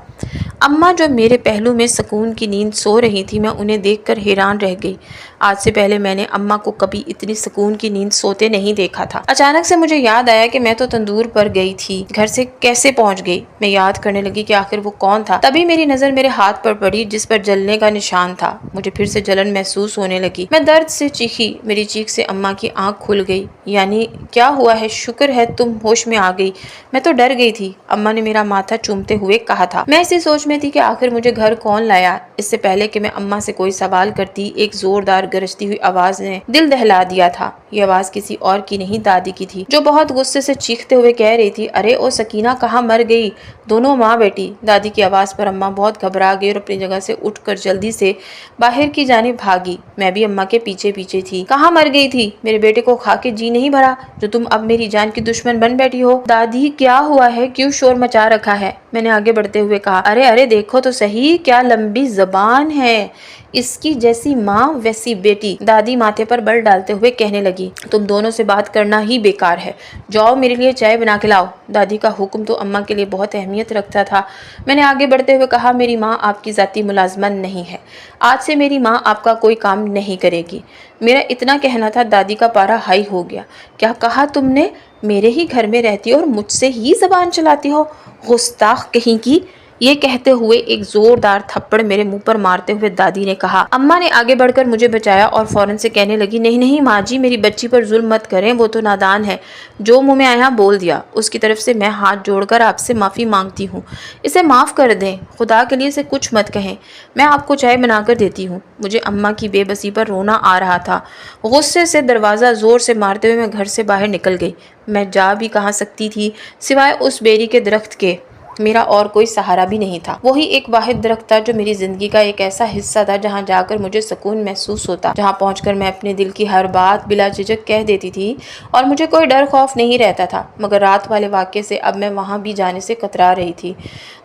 اماں جو میرے پہلو میں سکون کی نیند سو رہی تھی، میں انہیں دیکھ کر حیران رہ گئی۔ آج سے پہلے میں نے اماں کو کبھی اتنی سکون کی نیند سوتے نہیں دیکھا تھا۔ اچانک سے مجھے یاد آیا کہ میں تو تندور پر گئی تھی، گھر سے کیسے پہنچ گئی؟ میں یاد کرنے لگی کہ آخر وہ کون تھا۔ تبھی میری نظر میرے ہاتھ پر پڑی جس پر جلنے کا نشان تھا۔ مجھے پھر سے جلن محسوس ہونے لگی۔ میں درد سے چیخی، میری چیخ سے اماں کی آنکھ کھل گئی۔ یعنی کیا ہوا ہے؟ شکر ہے تم ہوش میں آ گئی، میں تو ڈر گئی تھی، اماں نے میرا ماتھا چومتے ہوئے کہا تھا۔ میں اسی سوچ میں تھی کہ آخر مجھے گھر کون لایا۔ اس سے پہلے کہ میں اماں سے کوئی سوال کرتی، ایک زوردار گرجتی ہوئی آواز نے دل دہلا دیا تھا۔ یہ آواز کسی اور کی نہیں، دادی کی تھی، جو بہت غصے سے چیختے ہوئے کہہ رہی تھی، ارے او سکینہ، کہاں مر گئی؟ دونوں ماں بیٹی۔ دادی کی آواز پر اماں بہت گھبرا گئی اور اپنی جگہ سے اٹھ کر جلدی سے باہر کی جانب بھاگی۔ میں بھی اماں کے پیچھے پیچھے تھی۔ کہاں مر گئی تھی؟ میرے بیٹے کو کھا کے جی نہیں بھرا جو تم اب میری جان کی دشمن بن بیٹھی ہو؟ دادی کیا ہوا ہے؟ کیوں شور مچا رکھا ہے؟ میں نے آگے بڑھتے ہوئے کہا، ارے دیکھو تو صحیح، کیا لمبی زبان ہے اس کی، جیسی ماں ویسی بیٹی۔ دادی ماتھے پر بل ڈالتے ہوئے کہنے لگی، تم دونوں سے بات کرنا ہی بیکار ہے، جاؤ میرے لیے چائے بنا کے لاؤ۔ دادی کا حکم تو اماں کے لیے بہت اہمیت رکھتا تھا۔ میں نے آگے بڑھتے ہوئے کہا، میری ماں آپ کی ذاتی ملازمت نہیں ہے، آج سے میری ماں آپ کا کوئی کام نہیں کرے گی۔ میرا اتنا کہنا تھا، دادی کا پارا ہائی ہو گیا۔ کیا کہا تم نے؟ میرے ہی گھر میں رہتی ہو اور مجھ سے ہی زبان چلاتی ہو، گستاخ کہیں کی! یہ کہتے ہوئے ایک زوردار تھپڑ میرے منہ پر مارتے ہوئے دادی نے کہا۔ اماں نے آگے بڑھ کر مجھے بچایا اور فوراً سے کہنے لگی، نہیں ماں جی، میری بچی پر ظلم مت کریں، وہ تو نادان ہے، جو منہ میں آیا بول دیا۔ اس کی طرف سے میں ہاتھ جوڑ کر آپ سے معافی مانگتی ہوں، اسے معاف کر دیں، خدا کے لیے اسے کچھ مت کہیں، میں آپ کو چائے بنا کر دیتی ہوں۔ مجھے اماں کی بے بسی پر رونا آ رہا تھا۔ غصے سے دروازہ زور سے مارتے ہوئے میں گھر سے باہر نکل گئی۔ میں جا بھی کہاں سکتی تھی سوائے اس بیری کے درخت کے؟ میرا اور کوئی سہارا بھی نہیں تھا۔ وہی ایک واحد درخت تھا جو میری زندگی کا ایک ایسا حصہ تھا جہاں جا کر مجھے سکون محسوس ہوتا، جہاں پہنچ کر میں اپنے دل کی ہر بات بلا جھجک کہہ دیتی تھی اور مجھے کوئی ڈر خوف نہیں رہتا تھا۔ مگر رات والے واقعے سے اب میں وہاں بھی جانے سے کترا رہی تھی۔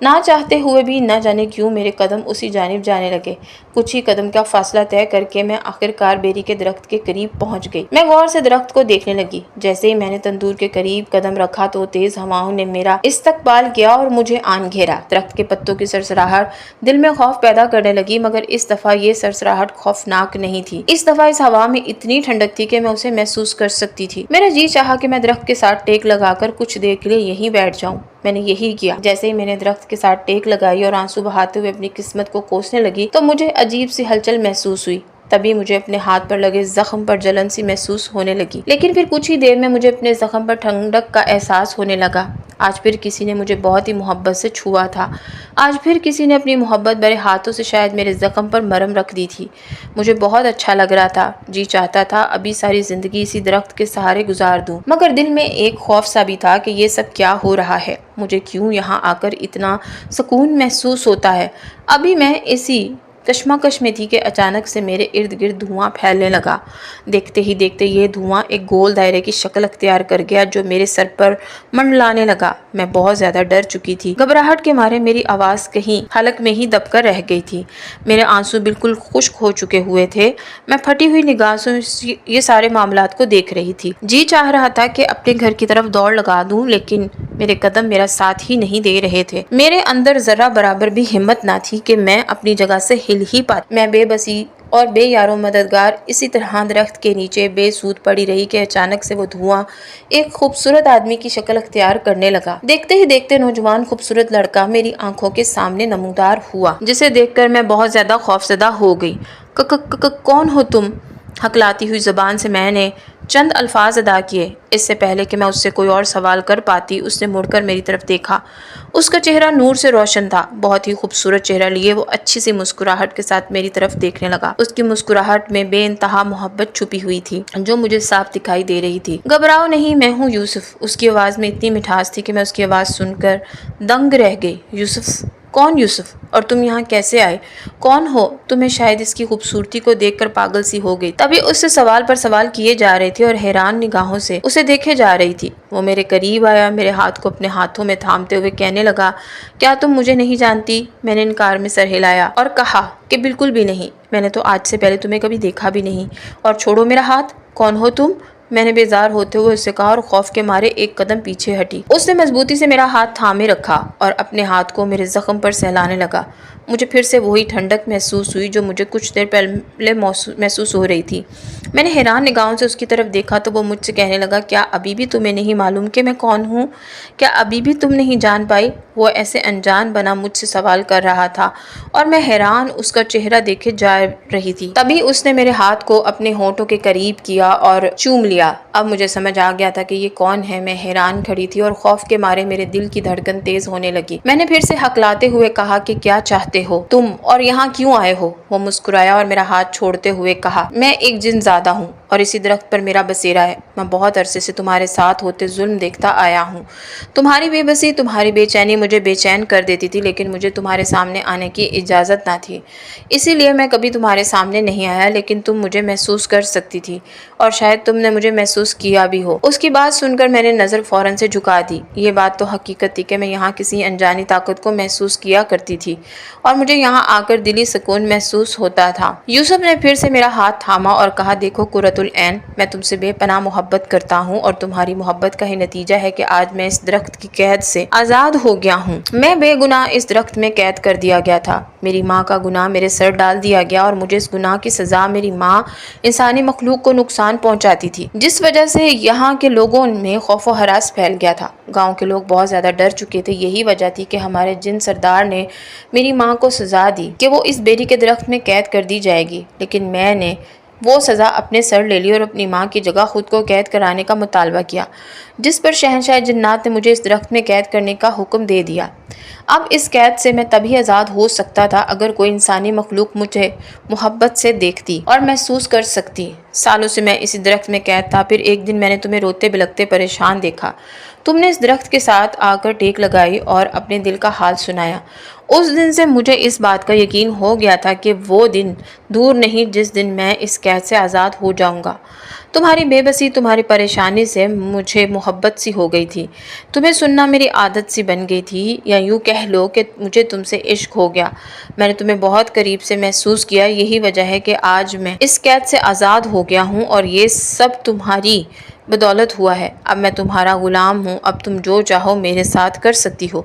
نہ چاہتے ہوئے بھی نہ جانے کیوں میرے قدم اسی جانب جانے لگے۔ کچھ ہی قدم کا فاصلہ طے کر کے میں آخرکار بیری کے درخت کے قریب پہنچ گئی۔ میں غور سے درخت کو دیکھنے لگی۔ جیسے ہی میں نے تندور کے قریب قدم رکھا تو تیز ہوائوں نے میرا استقبال کیا اور مجھے آن گھیرا۔ درخت کے پتوں کی سرسراہٹ دل میں خوف پیدا کرنے لگی، مگر اس دفعہ یہ سرسراہٹ خوفناک نہیں تھی۔ اس دفعہ اس ہوا میں اتنی ٹھنڈک تھی کہ میں اسے محسوس کر سکتی تھی۔ میرا جی چاہا کہ میں درخت کے ساتھ ٹیک لگا کر کچھ دیر کے لیے یہیں بیٹھ جاؤں۔ میں نے یہی کیا۔ جیسے ہی میں نے درخت کے ساتھ ٹیک لگائی اور آنسو بہاتے ہوئے اپنی قسمت کو کوسنے لگی تو مجھے عجیب سی ہلچل محسوس ہوئی۔ تبھی مجھے اپنے ہاتھ پر لگے زخم پر جلن سی محسوس ہونے لگی، لیکن پھر کچھ ہی دیر میں مجھے اپنے زخم پر ٹھنڈک کا احساس ہونے لگا۔ آج پھر کسی نے مجھے بہت ہی محبت سے چھوا تھا۔ آج پھر کسی نے اپنی محبت بھرے ہاتھوں سے شاید میرے زخم پر مرہم رکھ دی تھی۔ مجھے بہت اچھا لگ رہا تھا۔ جی چاہتا تھا ابھی ساری زندگی اسی درخت کے سہارے گزار دوں، مگر دل میں ایک خوف سا بھی تھا کہ یہ سب کیا ہو رہا ہے، مجھے کیوں یہاں آ کر اتنا سکون محسوس ہوتا ہے۔ ابھی میں اسی کشمکش میں تھی کہ اچانک سے میرے ارد گرد دھواں پھیلنے لگا۔ دیکھتے ہی دیکھتے یہ دھواں ایک گول دائرے کی شکل اختیار کر گیا جو میرے سر پر منڈلانے لگا۔ میں بہت زیادہ ڈر چکی تھی۔ گھبراہٹ کے مارے میری آواز کہیں حلق میں ہی دب کر رہ گئی تھی۔ میرے آنسو بالکل خشک ہو چکے ہوئے تھے۔ میں پھٹی ہوئی نگاہوں سے یہ سارے معاملات کو دیکھ رہی تھی۔ جی چاہ رہا تھا کہ اپنے گھر کی طرف دوڑ لگا دوں، لیکن میرے قدم میرا ساتھ ہی نہیں دے رہے تھے۔ میرے اندر ذرہ برابر بھی ہمت نہ تھی کہ میں اپنی جگہ سے ہل ہی پاتی۔ میں بے بسی اور بے یارو مددگار اسی طرح درخت کے نیچے بے سود پڑی رہی کہ اچانک سے وہ دھواں ایک خوبصورت آدمی کی شکل اختیار کرنے لگا۔ دیکھتے ہی دیکھتے نوجوان خوبصورت لڑکا میری آنکھوں کے سامنے نمودار ہوا، جسے دیکھ کر میں بہت زیادہ خوفزدہ ہو گئی۔ کون ہو تم؟ ہکلاتی ہوئی زبان سے میں نے چند الفاظ ادا کیے۔ اس سے پہلے کہ میں اس سے کوئی اور سوال کر پاتی، اس نے مڑ کر میری طرف دیکھا۔ اس کا چہرہ نور سے روشن تھا، بہت ہی خوبصورت چہرہ لیے وہ اچھی سی مسکراہٹ کے ساتھ میری طرف دیکھنے لگا۔ اس کی مسکراہٹ میں بے انتہا محبت چھپی ہوئی تھی جو مجھے صاف دکھائی دے رہی تھی۔ گھبراؤ نہیں، میں ہوں یوسف۔ اس کی آواز میں اتنی مٹھاس تھی کہ میں اس کی آواز سن کر دنگ رہ گئی۔ یوسف؟ کون یوسف؟ اور تم یہاں کیسے آئے؟ کون ہو؟ تمہیں شاید اس کی خوبصورتی کو دیکھ کر پاگل سی ہو گئی۔ تبھی اس سے سوال پر سوال کیے جا رہے تھے اور حیران نگاہوں سے اسے دیکھے جا رہی تھی۔ وہ میرے قریب آیا، میرے ہاتھ کو اپنے ہاتھوں میں تھامتے ہوئے کہنے لگا، کیا تم مجھے نہیں جانتی؟ میں نے انکار میں سر ہلایا اور کہا کہ بالکل بھی نہیں، میں نے تو آج سے پہلے تمہیں کبھی دیکھا بھی نہیں۔ اور چھوڑو میرا ہاتھ، کون ہو تم؟ میں نے بیزار ہوتے ہوئے اس سے کہا اور خوف کے مارے ایک قدم پیچھے ہٹی۔ اس نے مضبوطی سے میرا ہاتھ تھامے رکھا اور اپنے ہاتھ کو میرے زخم پر سہلانے لگا۔ مجھے پھر سے وہی ٹھنڈک محسوس ہوئی جو مجھے کچھ دیر پہلے محسوس ہو رہی تھی۔ میں نے حیران نگاہوں سے اس کی طرف دیکھا تو وہ مجھ سے کہنے لگا، کیا ابھی بھی تمہیں نہیں معلوم کہ میں کون ہوں؟ کیا ابھی بھی تم نہیں جان پائی؟ وہ ایسے انجان بنا مجھ سے سوال کر رہا تھا اور میں حیران اس کا چہرہ دیکھے جا رہی تھی۔ تبھی اس نے میرے ہاتھ کو اپنے ہونٹوں کے قریب کیا اور چوم لیا۔ اب مجھے سمجھ آ گیا تھا کہ یہ کون ہے۔ میں حیران کھڑی تھی اور خوف کے مارے میرے دل کی دھڑکن تیز ہونے لگی۔ میں نے پھر سے ہکلاتے ہوئے کہا کہ کیا چاہتے ہو تم اور یہاں کیوں آئے ہو؟ وہ مسکرایا اور میرا ہاتھ چھوڑتے ہوئے کہا، میں ایک جن زادہ ہوں اور اسی درخت پر میرا بسیرا ہے۔ میں بہت عرصے سے تمہارے ساتھ ہوتے ظلم دیکھتا آیا ہوں۔ تمہاری بے بسی، تمہاری بے چینی مجھے بے چین کر دیتی تھی، لیکن مجھے تمہارے سامنے آنے کی اجازت نہ تھی، اسی لیے میں کبھی تمہارے سامنے نہیں آیا، لیکن تم مجھے محسوس کر سکتی تھی اور شاید تم نے مجھے محسوس کیا بھی ہو۔ اس کی بات سن کر میں نے نظر فوراً سے جھکا دی۔ یہ بات تو حقیقت تھی کہ میں یہاں کسی انجانی طاقت کو محسوس کیا کرتی تھی اور مجھے یہاں آ کر دلی سکون محسوس ہوتا تھا۔ یوسف نے پھر سے میرا ہاتھ تھاما اور کہا، دیکھو قرۃ العین، میں تم سے بے پناہ محبت کرتا ہوں اور تمہاری محبت کا ہی نتیجہ ہے کہ آج میں اس درخت کی قید سے آزاد ہو گیا ہوں۔ میں بے گناہ اس درخت میں قید کر دیا گیا تھا۔ میری ماں کا گناہ میرے سر ڈال دیا گیا اور مجھے اس گناہ کی سزا میری ماں انسانی مخلوق کو نقصان پہنچاتی تھی، جس وجہ سے یہاں کے لوگوں میں خوف و ہراس پھیل گیا تھا۔ گاؤں کے لوگ بہت زیادہ ڈر چکے تھے۔ یہی وجہ تھی کہ ہمارے جن سردار نے میری ماں کو سزا دی کہ وہ اس بیری کے درخت میں قید کر دی جائے گی، لیکن میں نے وہ سزا اپنے سر لے لی اور اپنی ماں کی جگہ خود کو قید کرانے کا مطالبہ کیا، جس پر شہنشاہ جنات نے مجھے اس درخت میں قید کرنے کا حکم دے دیا۔ اب اس قید سے میں تبھی آزاد ہو سکتا تھا اگر کوئی انسانی مخلوق مجھے محبت سے دیکھتی اور محسوس کر سکتی۔ سالوں سے میں اسی درخت میں قید تھا، پھر ایک دن میں نے تمہیں روتے بلکتے پریشان دیکھا۔ تم نے اس درخت کے ساتھ آ کر ٹیک لگائی اور اپنے دل کا حال سنایا۔ اس دن سے مجھے اس بات کا یقین ہو گیا تھا کہ وہ دن دور نہیں جس دن میں اس قید سے آزاد ہو جاؤں گا۔ تمہاری بے بسی، تمہاری پریشانی سے مجھے محبت سی ہو گئی تھی، تمہیں سننا میری عادت سی بن گئی تھی، یا یوں کہہ لو کہ مجھے تم سے عشق ہو گیا۔ میں نے تمہیں بہت قریب سے محسوس کیا، یہی وجہ ہے کہ آج میں اس قید سے آزاد ہو گیا ہوں اور یہ سب تمہاری بدولت ہوا ہے۔ اب میں تمہارا غلام ہوں، اب تم جو چاہو میرے ساتھ کر سکتی ہو۔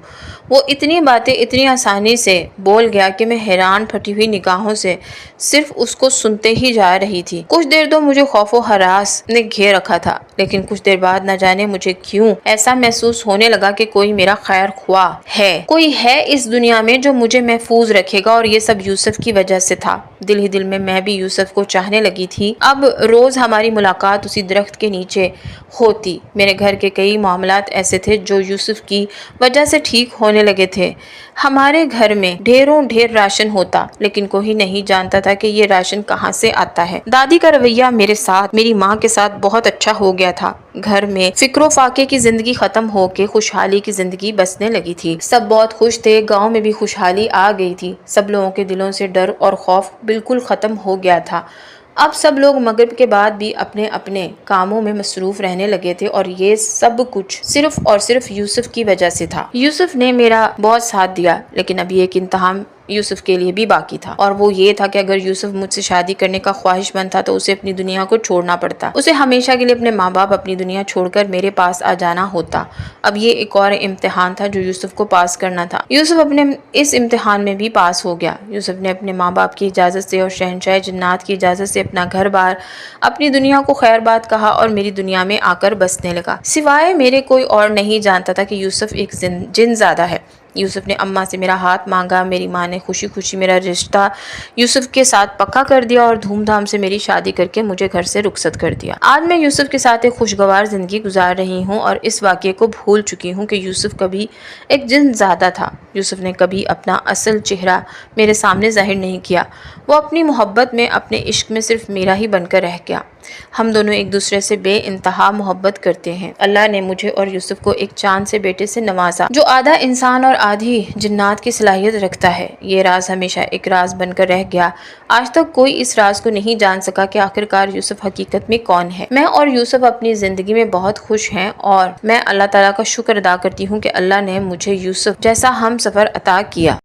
وہ اتنی باتیں اتنی آسانی سے بول گیا کہ میں حیران پھٹی ہوئی نگاہوں سے صرف اس کو سنتے ہی جا رہی تھی۔ کچھ دیر تو مجھے خوف و ہراس نے گھیر رکھا تھا، لیکن کچھ دیر بعد نہ جانے مجھے کیوں ایسا محسوس ہونے لگا کہ کوئی میرا خیر خواہ ہے، کوئی ہے اس دنیا میں جو مجھے محفوظ رکھے گا، اور یہ سب یوسف کی وجہ سے تھا۔ دل ہی دل میں بھی یوسف کو چاہنے لگی تھی۔ اب روز ہماری ملاقات اسی درخت کے نیچے ہوتی۔ میرے گھر کے کئی معاملات ایسے تھے جو یوسف کی وجہ سے ٹھیک ہونے لگے تھے۔ ہمارے گھر میں ڈھیر راشن ہوتا، لیکن کوئی نہیں جانتا تھا کہ یہ راشن کہاں سے آتا ہے۔ دادی کا رویہ میرے ساتھ، میری ماں کے ساتھ بہت اچھا ہو گیا تھا۔ گھر میں فکر و فاقے کی زندگی ختم ہو کے خوشحالی کی زندگی بسنے لگی تھی۔ سب بہت خوش تھے، گاؤں میں بھی خوشحالی آ گئی تھی۔ سب لوگوں کے دلوں سے ڈر اور خوف بالکل ختم ہو گیا تھا۔ اب سب لوگ مغرب کے بعد بھی اپنے اپنے کاموں میں مصروف رہنے لگے تھے، اور یہ سب کچھ صرف اور صرف یوسف کی وجہ سے تھا۔ یوسف نے میرا بہت ساتھ دیا، لیکن ابھی ایک امتحان یوسف کے لیے بھی باقی تھا، اور وہ یہ تھا کہ اگر یوسف مجھ سے شادی کرنے کا خواہش مند تھا تو اسے اپنی دنیا کو چھوڑنا پڑتا، اسے ہمیشہ کے لیے اپنے ماں باپ، اپنی دنیا چھوڑ کر میرے پاس آ جانا ہوتا۔ اب یہ ایک اور امتحان تھا جو یوسف کو پاس کرنا تھا۔ یوسف اپنے اس امتحان میں بھی پاس ہو گیا۔ یوسف نے اپنے ماں باپ کی اجازت سے اور شہنشاہ جنات کی اجازت سے اپنا گھر بار، اپنی دنیا کو خیر بات کہا اور میری دنیا میں آ کر بسنے لگا۔ سوائے میرے کوئی اور نہیں جانتا تھا کہ یوسف ایک جن زادہ ہے۔ یوسف نے اماں سے میرا ہاتھ مانگا، میری ماں نے خوشی خوشی میرا رشتہ یوسف کے ساتھ پکا کر دیا اور دھوم دھام سے میری شادی کر کے مجھے گھر سے رخصت کر دیا۔ آج میں یوسف کے ساتھ ایک خوشگوار زندگی گزار رہی ہوں اور اس واقعے کو بھول چکی ہوں کہ یوسف کبھی ایک جن زادہ تھا۔ یوسف نے کبھی اپنا اصل چہرہ میرے سامنے ظاہر نہیں کیا، وہ اپنی محبت میں، اپنے عشق میں صرف میرا ہی بن کر رہ گیا۔ ہم دونوں ایک دوسرے سے بے انتہا محبت کرتے ہیں۔ اللہ نے مجھے اور یوسف کو ایک چاند سے بیٹے سے نوازا جو آدھا انسان اور آدھی جنات کی صلاحیت رکھتا ہے۔ یہ راز ہمیشہ ایک راز بن کر رہ گیا۔ آج تک کوئی اس راز کو نہیں جان سکا کہ آخرکار یوسف حقیقت میں کون ہے۔ میں اور یوسف اپنی زندگی میں بہت خوش ہیں اور میں اللہ تعالیٰ کا شکر ادا کرتی ہوں کہ اللہ نے مجھے یوسف جیسا ہم سفر عطا کیا۔